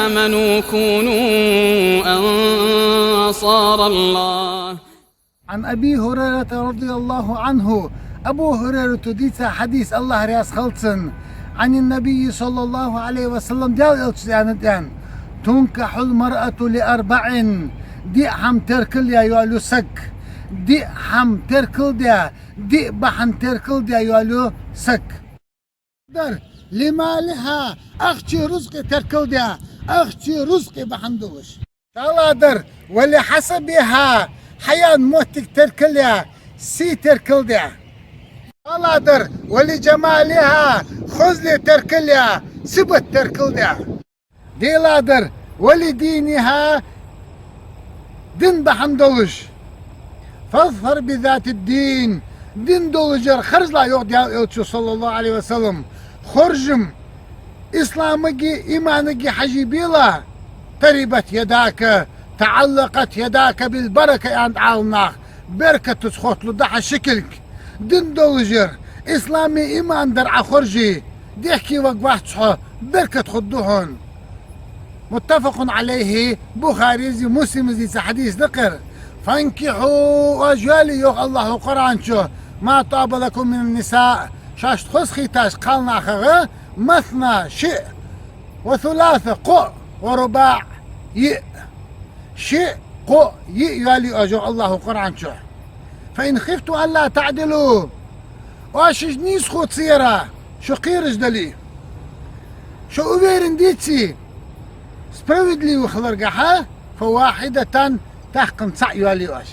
آمنوا كونوا أنصار الله. عن أبي هريرة رضي الله عنه، أبو هريرة ديتا حديث الله رياس خلصن عن النبي صلى الله عليه وسلم ديال تنكح المرأة لأربع دي حم تركل يا يولو سك دي حم تركل دي بحم تركل يولو سك در لمالها أختي رزقي تركل أختي رزقي بحمدوش تعالى در ولحسبها حيان موتك تركل سي تركل تعالى در ولجمالها خزلي تركل سبت تركل دي لادر ولدينها دين بحمدوش فاظفر بذات الدين دين دولجر خرج لا يوضي صلى الله عليه وسلم خرجم إسلامك إيمانك حجيبيلا تربت يداك تعلقت يداك بالبركة عند عالناخ بركة تسخط لضح شكلك دين دولجر إسلامي إيمان درع خرجي ديحكي وقواحت صحو بركة خدوهن متفق عليه بخاري زي مسلم زي حديث ذكر فانكحوا أجوالي يوغ الله قرآن شو ما طاب لكم من النساء شاش تخص خيتاش قالنا خغا مثنى شئ وثلاثة قو ورباع يئ شئ قو يئ يالي أجو الله قرآن شو فإن خفتوا ألا تعدلوا واشج نيسخو تصيرا شو قيرج دلي شو أبيرن ديتسي سبرودلي وخلرقها فواحدة تحقن سعي والي واش